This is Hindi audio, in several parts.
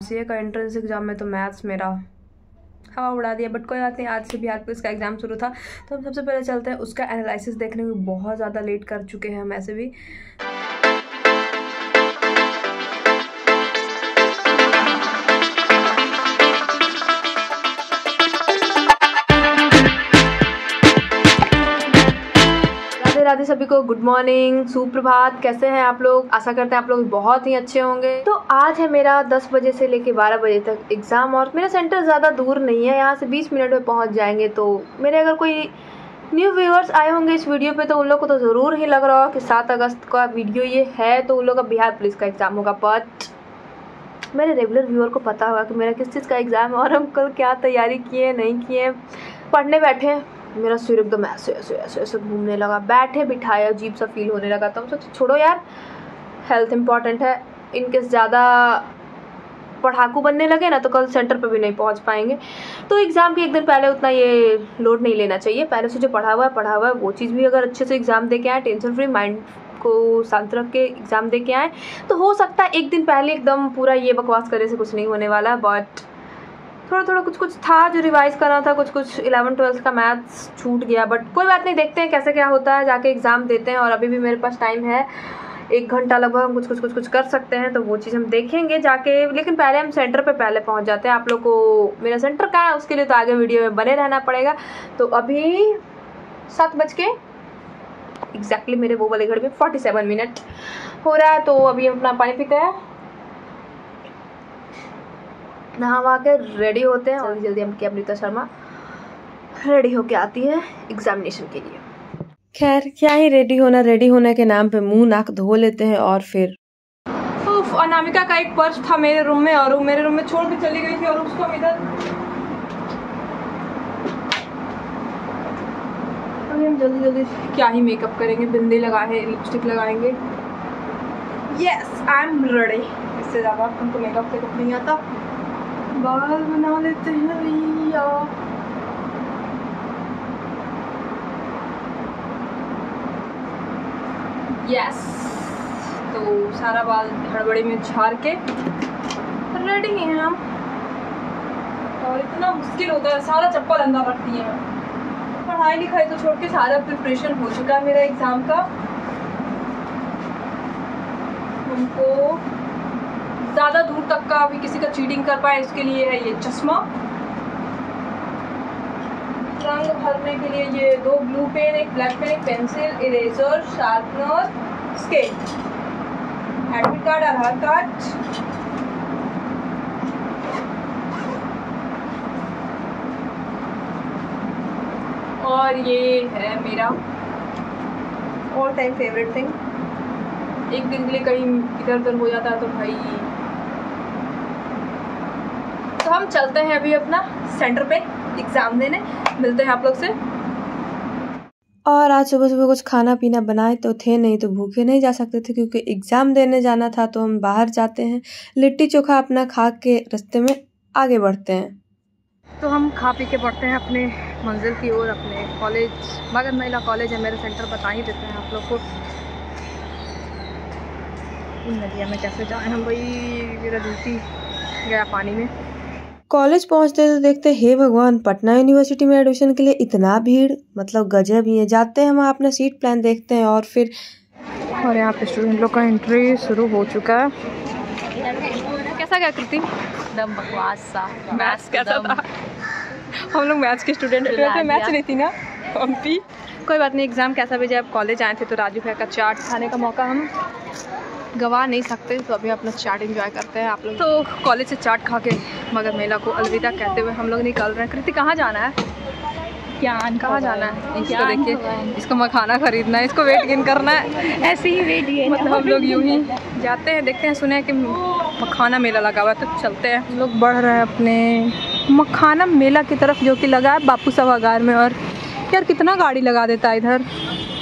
सीए का एंट्रेंस एग्जाम में तो मैथ्स मेरा हवा उड़ा दिया, बट कोई बात नहीं। आज से बिहार पुलिस का एग्जाम शुरू था तो हम सबसे पहले चलते हैं उसका एनालिसिस देखने में। बहुत ज़्यादा लेट कर चुके हैं हम ऐसे भी। राधे सभी को गुड मॉर्निंग, सुप्रभात। कैसे हैं आप लोग? आशा करते हैं आप लोग बहुत ही अच्छे होंगे। तो आज है मेरा 10 बजे से लेके 12 बजे तक एग्ज़ाम और मेरा सेंटर ज़्यादा दूर नहीं है, यहाँ से 20 मिनट में पहुँच जाएंगे। तो मेरे अगर कोई न्यू व्यूअर्स आए होंगे इस वीडियो पे तो उन लोग को तो ज़रूर ही लग रहा हो कि 7 अगस्त का वीडियो ये है तो उन लोग का बिहार पुलिस का एग्ज़ाम होगा। बट मेरे रेगुलर व्यूअर को पता होगा कि मेरा किस चीज़ का एग्ज़ाम है और हम कल क्या तैयारी किए नहीं किए। पढ़ने बैठे, मेरा सिर एकदम ऐसे ऐसे ऐसे ऐसे घूमने लगा, बैठे बिठाए अजीब सा फील होने लगा। तो हम सोचे छोड़ो यार, हेल्थ इंपॉर्टेंट है। इनकेस ज़्यादा पढ़ाकू बनने लगे ना तो कल सेंटर पे भी नहीं पहुंच पाएंगे। तो एग्ज़ाम के एक दिन पहले उतना ये लोड नहीं लेना चाहिए। पहले से जो पढ़ा हुआ है वो चीज़ भी अगर अच्छे से एग्ज़ाम दे के आए, टेंशन फ्री माइंड को शांत रख के एग्ज़ाम दे के आए तो हो सकता है एक दिन पहले एकदम पूरा ये बकवास करे से कुछ नहीं होने वाला। बट थोड़ा कुछ था जो रिवाइज करना था, कुछ 11-12 का मैथ्स छूट गया। बट कोई बात नहीं, देखते हैं कैसे क्या होता है, जाके एग्ज़ाम देते हैं। और अभी भी मेरे पास टाइम है 1 घंटा लगभग, हम कुछ कर सकते हैं तो वो चीज़ हम देखेंगे जाके। लेकिन पहले हम सेंटर पे पहले पहुंच जाते हैं। आप लोग को मेरा सेंटर कहाँ है उसके लिए तो आगे वीडियो में बने रहना पड़ेगा। तो अभी 7 बज के एग्जैक्टली मेरे वो वाले घर में 47 मिनट हो रहा है। तो अभी हम अपना पानी पीते हैं, नहा वहा के रेडी होते हैं और जल्दी हमकी अमृता शर्मा रेडी होके आती है एग्जामिनेशन के लिए। खैर क्या ही रेडी होना, रेडी होने के नाम पे मुंह नाक धो लेते हैं और फिर अनामिका का एक पर्स था मेरे रूम में और वो मेरे रूम में छोड़ के चली गई थी और उसको हम इधर हम जल्दी क्या ही मेकअप करेंगे, बिंदी लगाए, लिपस्टिक लगाएंगे। Yes I am ready. इससे ज़्यादा हमको मेकअप से कुछ नहीं आता। बाल बना लेते हैं भैया। यस, तो सारा बाल हड़बड़ी में झाड़ के रेडी हैं हम। और इतना मुश्किल होता है, सारा चप्पल अंदर रखती है। पढ़ाई लिखाई तो छोड़ के सारा प्रिपरेशन हो चुका है मेरा एग्जाम का। हमको ज़्यादा दूर तक का अभी किसी का चीटिंग कर पाए इसके लिए है ये चश्मा, रंग भरने के लिए ये 2 ब्लू पेन, एक ब्लैक पेन, एक pencil, eraser, sharpener, scale, admit card, Aadhaar card, और ये है मेरा ऑल टाइम फेवरेट थिंग। एक दिन के लिए कहीं इधर उधर हो जाता है तो भाई। तो हम चलते हैं अभी अपना सेंटर पे एग्ज़ाम देने, मिलते हैं आप लोग से। और आज सुबह कुछ खाना पीना बनाए तो थे नहीं, तो भूखे नहीं जा सकते थे क्योंकि एग्ज़ाम देने जाना था। तो हम बाहर जाते हैं, लिट्टी चोखा अपना खा के रास्ते में आगे बढ़ते हैं। तो हम खा पी के बढ़ते हैं अपने मंजिल की ओर, अपने कॉलेज, मगध महिला कॉलेज है मेरा सेंटर, बता ही देते हैं आप लोग को। नदिया में कैसे जाए हम भाई, मेरा ड्यूटी गया पानी में। कॉलेज पहुंचते तो देखते हे भगवान, पटना यूनिवर्सिटी में एडमिशन के लिए इतना भीड़, मतलब गजब ही है। जाते हैं वहाँ अपना सीट प्लान देखते हैं और फिर और यहाँ पे स्टूडेंट लोग का एंट्री शुरू हो चुका है। कैसा गया कृति? एकदम बकवास सा। मैथ्स कैसा था? हम लोग मैथ्स के स्टूडेंट थे, मैथ्स नहीं थी ना हम भी। कोई बात नहीं, एग्ज़ाम कैसा भी जाए। अब कॉलेज आए थे तो राजू भैया का चाट खाने का मौका हम गवा नहीं सकते, तो अभी अपना चाट एंजॉय करते हैं आप लोग। तो कॉलेज से चाट खा के मगध मेला को अलविदा कहते हुए हम लोग निकल रहे हैं। कृति कहाँ जाना है? कहाँ जाना है? इसको देखिए, इसको मखाना खरीदना है, इसको वेट गेन करना है। ऐसे ही वेट गेन, मतलब हम लोग यूँ ही जाते हैं, देखते हैं। सुने हैं कि मखाना मेला लगा हुआ है तो चलते हैं। हम लोग बढ़ रहे हैं अपने मखाना मेला की तरफ जो कि लगा है बापू सभागार में। और यार कितना गाड़ी लगा देता है इधर।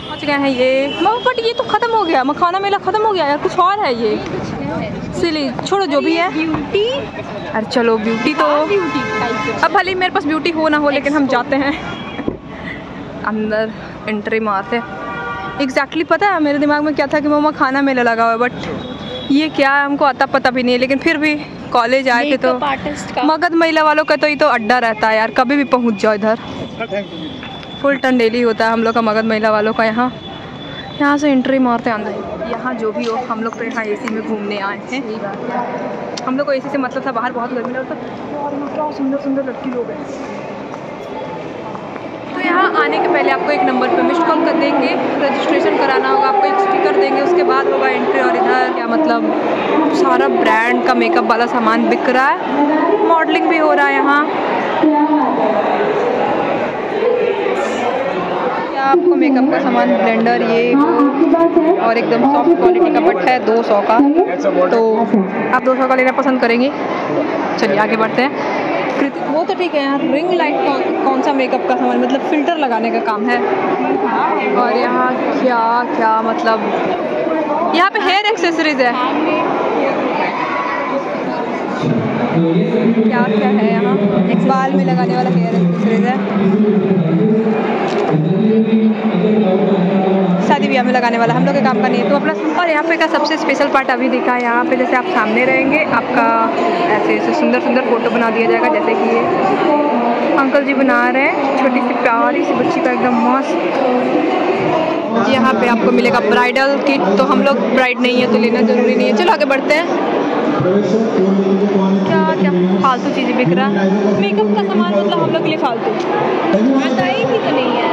पहुँच गए हैं ये, बट ये तो ख़त्म हो गया, मखाना मेला ख़त्म हो गया यार, कुछ और है ये। सिली छोड़ो जो भी है, ब्यूटी। अरे चलो ब्यूटी तो अब भले मेरे पास ब्यूटी हो ना हो, लेकिन हम जाते हैं अंदर, एंट्री मारते। एग्जैक्टली पता है मेरे दिमाग में क्या था कि मम्मा खाना मेला लगा हुआ है, बट ये क्या है हमको आता पता भी नहीं है, लेकिन फिर भी कॉलेज आए थे तो मगध महिला वालों का तो ये तो अड्डा रहता है यार, कभी भी पहुंच जाओ इधर। फुल टन डेली होता है हम लोग का मगध महिला वालों का। यहाँ से एंट्री मारते अंदर। यहाँ जो भी हो, हम लोग तो यहाँ एसी में घूमने आए हैं। हम लोग को एसी से मतलब था, बाहर बहुत गर्मी लगता है और यहाँ सुंदर सुंदर लड़की लोग हैं। तो यहाँ आने के पहले आपको एक नंबर पे मिस्ड कॉल कर देंगे, रजिस्ट्रेशन कराना होगा, आपको एक स्टिकर देंगे, उसके बाद होगा एंट्री। और इधर क्या मतलब सारा ब्रांड का मेकअप वाला सामान बिक रहा है, मॉडलिंग भी हो रहा है यहाँ। आपको मेकअप का सामान ब्लेंडर ये और एकदम सॉफ्ट क्वालिटी का बट है 200 का, तो आप 200 का लेना पसंद करेंगी। चलिए आगे बढ़ते हैं। वो तो ठीक है यार, रिंग लाइट कौन सा मेकअप का सामान, मतलब फिल्टर लगाने का काम है। और यहाँ क्या क्या मतलब यहाँ पे हेयर एक्सेसरीज है, क्या क्या है यहाँ, एक बाल में लगाने वाला हेयर एक्सेसरीज है, शादी ब्याह में लगाने वाला, हम लोग के काम का नहीं है तो अपना। और यहाँ पे का सबसे स्पेशल पार्ट अभी दिखा है, यहाँ पे जैसे आप सामने रहेंगे आपका ऐसे ऐसे सुंदर सुंदर फोटो बना दिया जाएगा, जैसे कि ये अंकल जी बना रहे हैं छोटी सी प्यारी सी बच्ची का एकदम मस्त। यहाँ पे आपको मिलेगा ब्राइडल किट, तो हम लोग ब्राइड नहीं है तो लेना जरूरी नहीं है। चलो आगे बढ़ते हैं। क्या क्या फालतू चीज़ें बिक रहा है, मेकअप का सामान मतलब हम लोग के लिए फालतू भी तो नहीं है,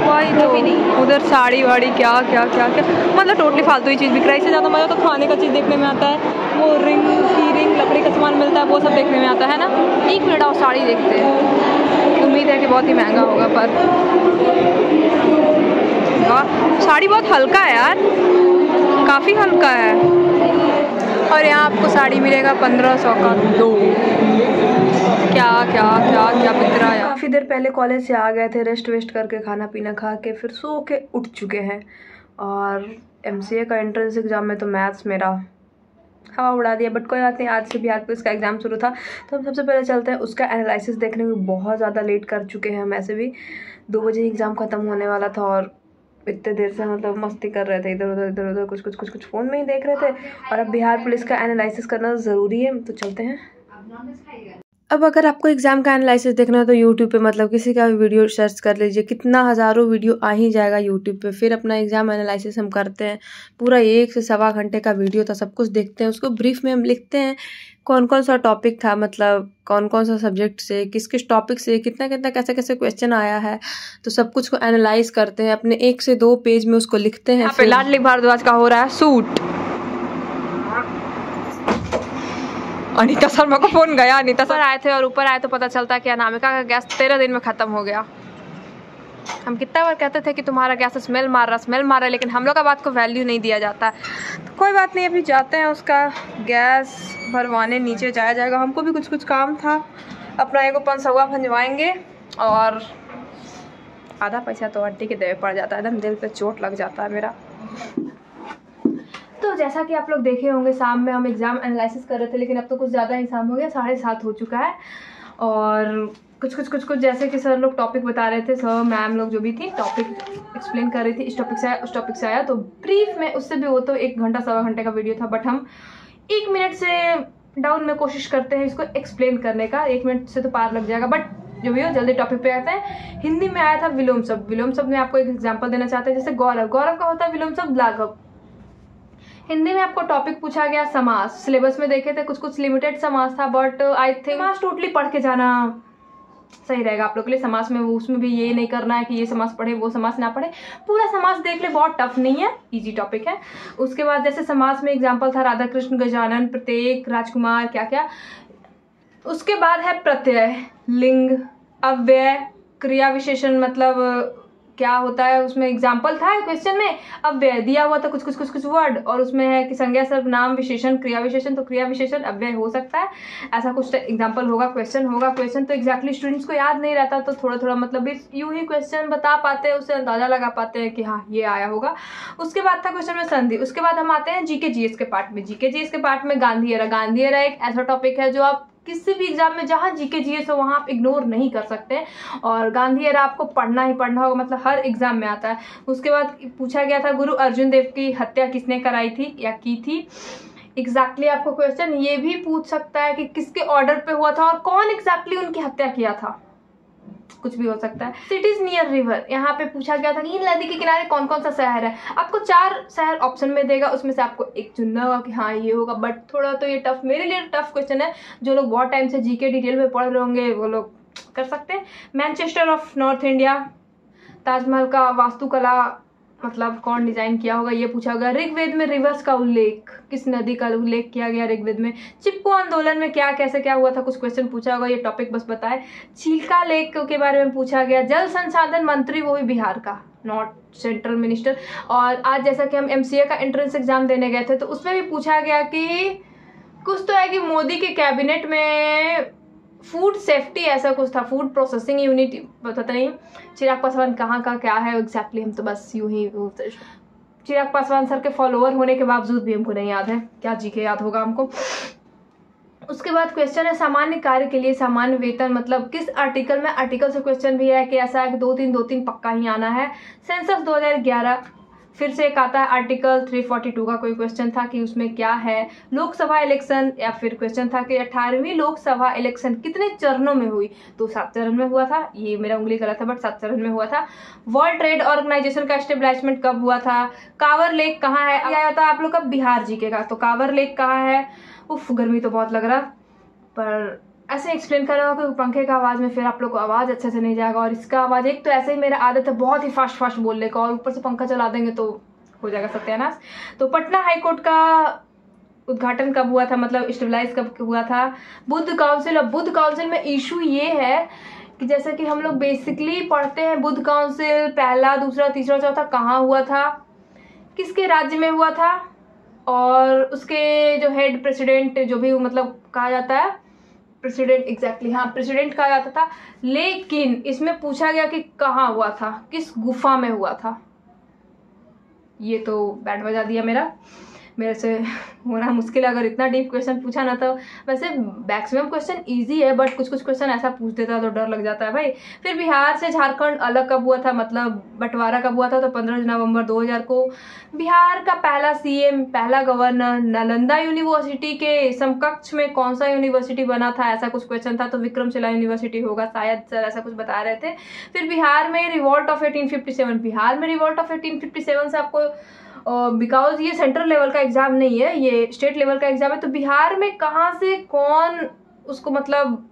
वही तो भी नहीं। उधर साड़ी वाड़ी क्या क्या क्या क्या मतलब टोटली फालतू ही चीज़ बिक रहा है। इससे ज़्यादा मज़ा तो खाने का चीज़ देखने में आता है, वो रिंग की रिंग लकड़ी का सामान मिलता है, वो सब देखने में आता है ना। एक मिनट आओ साड़ी देखते हैं, उम्मीद है कि बहुत ही महंगा होगा, पर साड़ी बहुत हल्का है यार, काफ़ी हल्का है। और यहाँ आपको साड़ी मिलेगा 1500 का 2। क्या क्या क्या क्या बिक रहा है। काफ़ी देर पहले कॉलेज से आ गए थे, रेस्ट वेस्ट करके खाना पीना खा के फिर सो के उठ चुके हैं। और MCA का एंट्रेंस एग्ज़ाम में तो मैथ्स मेरा हवा उड़ा दिया, बट कोई बात नहीं। आज से बिहार पुलिस का एग्ज़ाम शुरू था, तो हम सबसे पहले चलते हैं उसका एनालिसिस देखने में। बहुत ज़्यादा लेट कर चुके हैं हम, ऐसे भी 2 बजे एग्ज़ाम ख़त्म होने वाला था और इतने देर से मतलब मस्ती कर रहे थे, इधर उधर कुछ फ़ोन में ही देख रहे थे। और अब बिहार पुलिस का एनालिसिस करना ज़रूरी है, तो चलते हैं। अब अगर आपको एग्ज़ाम का एनालिसिस देखना है तो यूट्यूब पे मतलब किसी का भी वीडियो सर्च कर लीजिए, कितना हज़ारों वीडियो आ ही जाएगा यूट्यूब पे। फिर अपना एग्ज़ाम एनालिसिस हम करते हैं, पूरा 1 से सवा घंटे का वीडियो था, सब कुछ देखते हैं, उसको ब्रीफ में हम लिखते हैं कौन कौन सा टॉपिक था, मतलब कौन कौन सा सब्जेक्ट से किस किस टॉपिक से कितना कितना कैसे कैसे क्वेश्चन आया है, तो सब कुछ को एनालाइज करते हैं, अपने 1 से 2 पेज में उसको लिखते हैं। यहाँ पे लाडली भारद्वाज का हो रहा है शूट। अनीता शर्मा को फोन गया, अनीता सर आए थे और ऊपर आए तो पता चलता है कि अनामिका का गैस 13 दिन में ख़त्म हो गया। हम कितना बार कहते थे कि तुम्हारा गैस स्मेल मार रहा है, लेकिन हम लोग का बात को वैल्यू नहीं दिया जाता। तो कोई बात नहीं, अभी जाते हैं उसका गैस भरवाने, नीचे जाया जाएगा। हमको भी कुछ काम था, अपना एगो 500 भंजवाएंगे और आधा पैसा तो आंटी के देवे पड़ जाता है, एकदम दिल पे चोट लग जाता है मेरा। तो जैसा कि आप लोग देखे होंगे, शाम में हम एग्ज़ाम एनालिसिस कर रहे थे, लेकिन अब तो कुछ ज़्यादा ही शाम हो गया, 7:30 हो चुका है। और कुछ जैसे कि सर लोग टॉपिक बता रहे थे, सर मैम लोग जो भी थी टॉपिक एक्सप्लेन कर रही थी, इस टॉपिक से आया उस टॉपिक से आया, तो ब्रीफ में उससे भी वो तो 1 घंटा सवा घंटे का वीडियो था, बट हम 1 मिनट से डाउन में कोशिश करते हैं इसको एक्सप्लेन करने का। 1 मिनट से तो पार लग जाएगा, बट जो भी हो जल्दी टॉपिक पे आते हैं। हिंदी में आया था विलोम शब्द। विलोम शब्द में आपको एक एग्जाम्पल देना चाहते हैं, जैसे गौरव का होता है विलोम शब्द लाघव। हिंदी में आपको टॉपिक पूछा गया समास, सिलेबस में देखे थे कुछ लिमिटेड समास था, बट आई थिंक समास टोटली पढ़ के जाना सही रहेगा आप लोग के लिए। समास में उसमें भी ये नहीं करना है कि ये समास पढ़े वो समास ना पढ़े, पूरा समास देख ले, बहुत टफ नहीं है, इजी टॉपिक है। उसके बाद जैसे समास में एग्जाम्पल था राधा कृष्ण, गजानन, प्रत्येक, राजकुमार, क्या क्या। उसके बाद है प्रत्यय, लिंग, अव्यय, क्रिया विशेषण, मतलब क्या होता है उसमें एग्जाम्पल था क्वेश्चन में, अव्यय दिया हुआ था कुछ वर्ड, और उसमें है कि संज्ञा सर्वनाम विशेषण क्रिया विशेषण, तो क्रिया विशेषण अव्यय हो सकता है, ऐसा कुछ एग्जाम्पल होगा। क्वेश्चन तो एग्जैक्टली स्टूडेंट्स को याद नहीं रहता, तो थोड़ा मतलब यूं ही क्वेश्चन बता पाते हैं, उससे अंदाजा लगा पाते हैं कि हाँ ये आया होगा। उसके बाद था क्वेश्चन में संधि। उसके बाद हम आते हैं जीके जीएस के पार्ट में। जीके जीएस के पार्ट में गांधी एरा एक ऐसा टॉपिक है जो आप किसी भी एग्जाम में जहाँ जीके जीएस हो वहाँ आप इग्नोर नहीं कर सकते, और गांधी एरा आपको पढ़ना ही पढ़ना होगा, मतलब हर एग्जाम में आता है। उसके बाद पूछा गया था गुरु अर्जुन देव की हत्या किसने कराई थी या की थी। एग्जैक्टली आपको क्वेश्चन ये भी पूछ सकता है कि किसके ऑर्डर पे हुआ था और कौन एग्जैक्टली उनकी हत्या किया था, कुछ भी हो सकता है। सिटीज नियर रिवर, यहाँ पे पूछा गया था कि इन नदी के किनारे कौन कौन सा शहर है। आपको 4 शहर ऑप्शन में देगा, उसमें से आपको एक चुनना होगा कि हाँ ये होगा। बट थोड़ा तो ये टफ, मेरे लिए टफ क्वेश्चन है। जो लोग बहुत टाइम से जीके डिटेल में पढ़ रहे होंगे वो लोग कर सकते हैं। Manchester of north India, Taj Mahal का वास्तुकला मतलब कौन डिजाइन किया होगा ये पूछा होगा। ऋग्वेद में रिवर्स का उल्लेख, किस नदी का उल्लेख किया गया ऋग्वेद में। चिपको आंदोलन में क्या कैसे क्या हुआ था, कुछ क्वेश्चन पूछा होगा, ये टॉपिक बस बताए। चिल्का लेक के बारे में पूछा गया। जल संसाधन मंत्री वो भी बिहार का, नॉट सेंट्रल मिनिस्टर। और आज जैसा कि हम एमसीए का एंट्रेंस एग्जाम देने गए थे तो उसमें भी पूछा गया कि कुछ तो है कि मोदी के कैबिनेट में फूड सेफ्टी ऐसा कुछ था, फूड प्रोसेसिंग यूनिट, पता नहीं। चिराग पासवान कहाँ का क्या है एग्जैक्टली, हम तो बस यूं ही। चिराग पासवान सर के फॉलोअर होने के बावजूद भी हमको नहीं याद है, क्या जीके याद होगा हमको। उसके बाद क्वेश्चन है सामान्य कार्य के लिए सामान्य वेतन मतलब किस आर्टिकल में। आर्टिकल से क्वेश्चन भी है कि ऐसा है कि 2-3 पक्का ही आना है। सेंसस 2011, फिर से एक आता है आर्टिकल 342 का कोई क्वेश्चन था कि उसमें क्या है। लोकसभा इलेक्शन, या फिर क्वेश्चन था कि 18वीं लोकसभा इलेक्शन कितने चरणों में हुई, तो 7 चरण में हुआ था। ये मेरा उंगली गलत है बट 7 चरण में हुआ था। वर्ल्ड ट्रेड ऑर्गेनाइजेशन का एस्टेब्लिशमेंट कब हुआ था। कांवर लेक कहाँ है, आया था आप लोग का बिहार जीके का, तो कांवर लेक कहाँ है। उफ गर्मी तो बहुत लग रहा, पर ऐसे एक्सप्लेन कर रहा हूँ कि पंखे का आवाज़ में फिर आप लोग को आवाज़ अच्छे से नहीं जाएगा। और इसका आवाज़, एक तो ऐसे ही मेरा आदत है बहुत ही फास्ट बोलने का, और ऊपर से पंखा चला देंगे तो हो जाएगा सत्यानाश। तो पटना हाईकोर्ट का उद्घाटन कब हुआ था, मतलब स्टेबलाइज कब हुआ था। बुद्ध काउंसिल, और बुद्ध काउंसिल में इशू ये है कि जैसे कि हम लोग बेसिकली पढ़ते हैं बुद्ध काउंसिल पहला, दूसरा, तीसरा, चौथा कहाँ हुआ था, किसके राज्य में हुआ था, और उसके जो हेड प्रेसिडेंट जो भी मतलब कहा जाता है प्रेसिडेंट, एग्जैक्टली हाँ प्रेसिडेंट कहा जाता था। लेकिन इसमें पूछा गया कि कहाँ हुआ था, किस गुफा में हुआ था। ये तो बैठ बजा दिया मेरे से होना मुश्किल है अगर इतना डीप क्वेश्चन पूछा ना। तो वैसे मैक्सिमम क्वेश्चन इजी है बट कुछ कुछ क्वेश्चन ऐसा पूछ देता है तो डर लग जाता है भाई। फिर बिहार से झारखंड अलग कब हुआ था, मतलब बंटवारा कब हुआ था, तो 15 नवंबर 2000 को। बिहार का पहला सीएम, पहला गवर्नर नालंदा यूनिवर्सिटी के समकक्ष में कौन सा यूनिवर्सिटी बना था, ऐसा कुछ क्वेश्चन था, तो विक्रमशिला यूनिवर्सिटी होगा शायद, सर ऐसा कुछ बता रहे थे। फिर बिहार में रिवॉल्ट ऑफ 1857, बिहार में रिवॉल्ट ऑफ 1857 से आपको बिकॉज ये सेंट्रल लेवल का एग्जाम नहीं है, ये स्टेट लेवल का एग्जाम है, तो बिहार में कहाँ से कौन उसको मतलब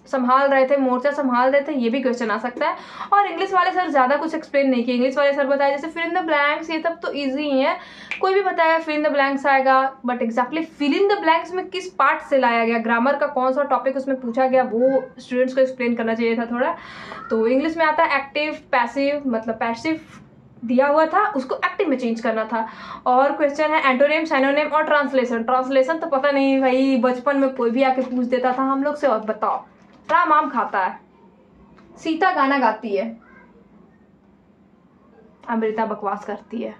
संभाल रहे थे, मोर्चा संभाल रहे थे, ये भी क्वेश्चन आ सकता है। और इंग्लिश वाले सर ज़्यादा कुछ एक्सप्लेन नहीं किए, इंग्लिश वाले सर बताया जैसे फिल इन द ब्लैंक्स, ये सब तो इजी ही है, कोई भी बताया फिल इन द ब्लैंक्स आएगा, but exactly fill in the blanks में किस पार्ट से लाया गया, ग्रामर का कौन सा टॉपिक उसमें पूछा गया, वो स्टूडेंट्स को एक्सप्लेन करना चाहिए था थोड़ा। तो इंग्लिश में आता है एक्टिव, पैसिव, मतलब पैसिव दिया हुआ था उसको एक्टिव में चेंज करना था। और क्वेश्चन है एंटोनिम, सिनोनिम और ट्रांसलेशन। ट्रांसलेशन तो पता नहीं भाई, बचपन में कोई भी आके पूछ देता था हम लोग से। और बताओ, राम आम खाता है, सीता गाना गाती है, अमृता बकवास करती है।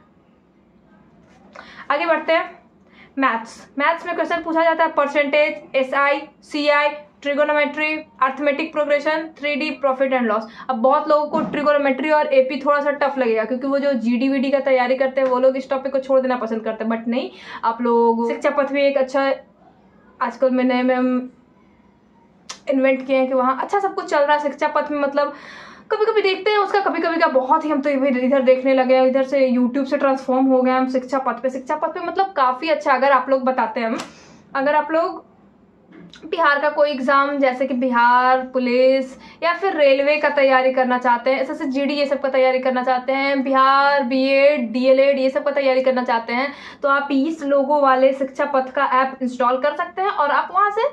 आगे बढ़ते हैं। मैथ्स में क्वेश्चन पूछा जाता है percentage, SI, CI, trigonometry, arithmetic progression, 3D, profit and loss. अब बहुत लोगों को ट्रिगोनोमेट्री और एपी थोड़ा सा टफ लगेगा क्योंकि वो जो जीडी का तैयारी करते हैं वो लोग इस टॉपिक को छोड़ देना पसंद करते हैं, बट नहीं, आप लोग शिक्षा पथ भी एक अच्छा आजकल में नए में इन्वेंट किए हैं कि वहाँ अच्छा सब कुछ चल रहा है शिक्षा पथ में। मतलब कभी कभी देखते हैं उसका, कभी कभी का बहुत ही हम तो इधर देखने लगे हैं, इधर से यूट्यूब से ट्रांसफॉर्म हो गए हम शिक्षा पथ पे मतलब काफ़ी अच्छा। अगर आप लोग बताते हैं, अगर आप लोग बिहार का कोई एग्जाम जैसे कि बिहार पुलिस या फिर रेलवे का तैयारी करना चाहते हैं, ऐसे जीडी ये सब का तैयारी करना चाहते हैं, बिहार बीएड डीएलएड ये सब का तैयारी करना चाहते हैं, तो आप इस लोगों वाले शिक्षा पथ का ऐप इंस्टॉल कर सकते हैं और आप वहां से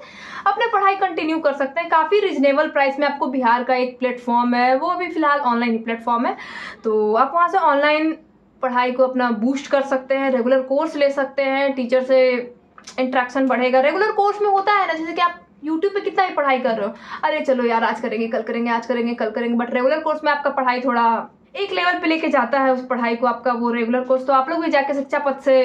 अपने पढ़ाई कंटिन्यू कर सकते हैं। काफ़ी रिजनेबल प्राइस में आपको बिहार का एक प्लेटफॉर्म है, वो भी फिलहाल ऑनलाइन ही प्लेटफॉर्म है, तो आप वहाँ से ऑनलाइन पढ़ाई को अपना बूस्ट कर सकते हैं, रेगुलर कोर्स ले सकते हैं, टीचर से इंट्रैक्शन बढ़ेगा। रेगुलर कोर्स में होता है ना, जैसे कि आप यूट्यूब पे कितना ही पढ़ाई कर रहे हो, अरे चलो यार आज करेंगे कल करेंगे, आज करेंगे कल करेंगे, बट रेगुलर कोर्स में आपका पढ़ाई थोड़ा एक लेवल पे लेके जाता है उस पढ़ाई को आपका वो रेगुलर कोर्स। तो आप लोग भी जाके शिक्षा पथ से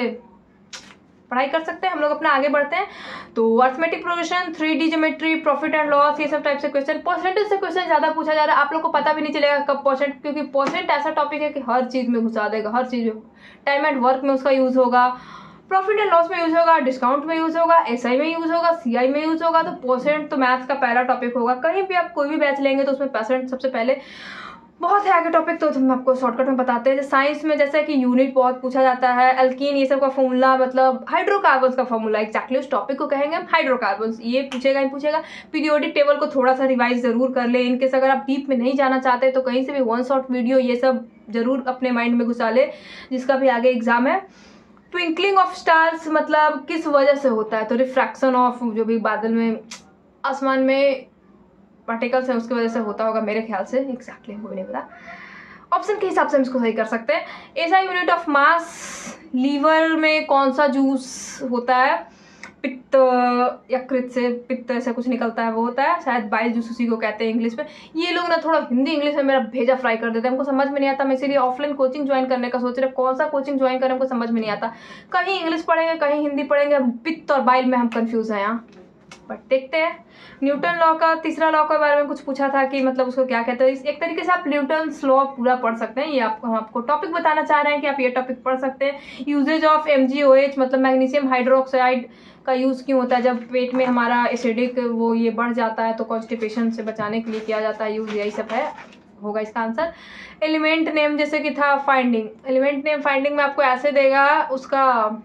पढ़ाई कर सकते हैं। हम लोग अपना आगे बढ़ते हैं। तो arithmetic progression, 3D geometry, profit and loss, ये सब टाइप से क्वेश्चन, परसेंटेज से क्वेश्चन ज्यादा पूछा जा रहा है। आप लोग को पता भी नहीं चलेगा कब परसेंट, क्योंकि परसेंट ऐसा टॉपिक है कि हर चीज में घुसा देगा, हर चीज में, टाइम एंड वर्क में उसका यूज होगा, प्रॉफिट एंड लॉस में यूज होगा, डिस्काउंट में यूज होगा, एसआई में यूज होगा, सीआई में यूज होगा। तो परसेंट तो मैथ्स का पहला टॉपिक होगा। कहीं भी आप कोई भी बैच लेंगे तो उसमें परसेंट सबसे पहले बहुत है आगे टॉपिक, तो हम आपको शॉर्टकट में बताते हैं। साइंस में जैसे कि यूनिट बहुत पूछा जाता है, अल्कीन ये सब का फॉर्मूला, मतलब हाइड्रोकार्बन्स का फॉर्मूला, एक्जैक्टली उस टॉपिक को कहेंगे हम हाइड्रोकार्बन्स। ये पूछेगा ही पूछेगा। पीरियोडिक टेबल को थोड़ा सा रिवाइज जरूर कर ले। इनकेस अगर आप डीप में नहीं जाना चाहते तो कहीं से भी वन शॉट वीडियो ये सब जरूर अपने माइंड में घुसा ले, जिसका भी आगे एग्जाम है। ट्विंकलिंग ऑफ स्टार्स मतलब किस वजह से होता है, तो रिफ्रैक्शन ऑफ जो भी बादल में आसमान में पार्टिकल्स है उसकी वजह से होता होगा मेरे ख्याल से, एग्जैक्टली हमको भी नहीं पता। ऑप्शन के हिसाब से हम इसको सही कर सकते हैं। SI unit of mass, lever में कौन सा जूस होता है, पित्त यकृत से पित्त ऐसा कुछ निकलता है वो होता है, शायद बाइल जूस उसी को कहते हैं इंग्लिश में। ये लोग ना थोड़ा हिंदी इंग्लिश में मेरा भेजा फ्राई कर देते हैं, हमको समझ में नहीं आता। मैं इसीलिए ऑफलाइन कोचिंग ज्वाइन करने का सोच रहे, कौन सा कोचिंग ज्वाइन करें हमको समझ में नहीं आता। कहीं इंग्लिश पढ़ेंगे कहीं हिंदी पढ़ेंगे, पित्त और बाइल में हम कंफ्यूज हैं यहाँ, बट देखते हैं। न्यूटन लॉ का तीसरा लॉ के बारे में कुछ पूछा था कि मतलब उसको क्या कहते हैं। एक तरीके से आप न्यूटन्स लॉ पूरा पढ़ सकते हैं। ये हम आपको टॉपिक बताना चाह रहे हैं कि आप ये टॉपिक पढ़ सकते हैं। यूजेज ऑफ MgOH मतलब मैग्नीशियम हाइड्रोक्साइड का यूज क्यों होता है, जब पेट में हमारा एसिडिक वो ये बढ़ जाता है तो कॉन्स्टिपेशन से बचाने के लिए किया जाता है यूज, यही सब है होगा इसका आंसर। एलिमेंट नेम जैसे कि था फाइंडिंग, एलिमेंट नेम फाइंडिंग में आपको ऐसे देगा, उसका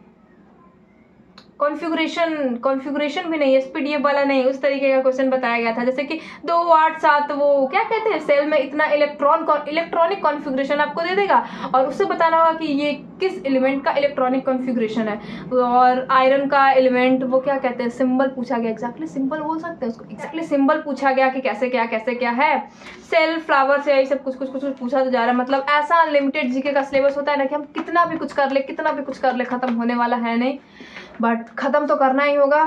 कॉन्फ़िगरेशन भी नहीं, एसपीडीएफ वाला नहीं, उस तरीके का क्वेश्चन बताया गया था। जैसे कि 2 8 7 वो क्या कहते हैं, सेल में इतना इलेक्ट्रॉनिक कॉन्फ़िगरेशन आपको दे देगा और उससे बताना होगा कि ये किस एलिमेंट का इलेक्ट्रॉनिक कॉन्फ़िगरेशन है। और आयरन का एलिमेंट वो क्या कहते हैं, सिंबल पूछा गया, एग्जैक्टली सिंबल बोल सकते हैं उसको, एग्जैक्टली सिंबल पूछा गया कि कैसे क्या है। सेल फ्लावर से यही सब कुछ पूछा तो जा रहा है। मतलब ऐसा अनलिमिटेड जीके का सिलेबस होता है ना कि हम कितना भी कुछ कर ले खत्म होने वाला है नहीं, बट ख़त्म तो करना ही होगा।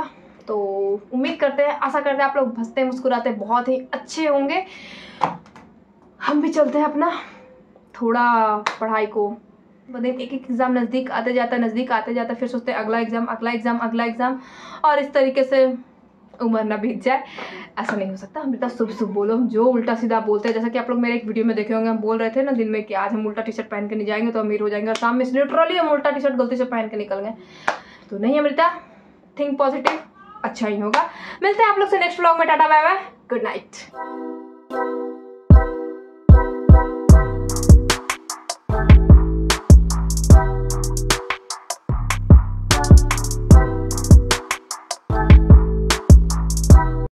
तो उम्मीद करते हैं, आशा करते हैं आप लोग हंसते मुस्कुराते बहुत ही अच्छे होंगे। हम भी चलते हैं अपना थोड़ा पढ़ाई को, एक एग्ज़ाम नज़दीक आते जाता फिर सोचते हैं अगला एग्ज़ाम और इस तरीके से उम्र ना बीत जाए। ऐसा नहीं हो सकता, हम इतना शुभ बोलो, हम जो उल्टा सीधा बोलते हैं। जैसा कि आप लोग मेरे एक वीडियो में देखे होंगे, हम बोल रहे थे ना दिन में कि आज हम उल्टा टी शर्ट पहन के नहीं जाएंगे तो अमीर हो जाएंगे, और शाम में लिटरली हम उल्टा टी शर्ट गलती से पहन के निकल गए। तो नहीं अमृता, थिंक पॉजिटिव, अच्छा ही होगा। मिलते हैं आप लोग से नेक्स्ट व्लॉग में, tata bye bye, good night.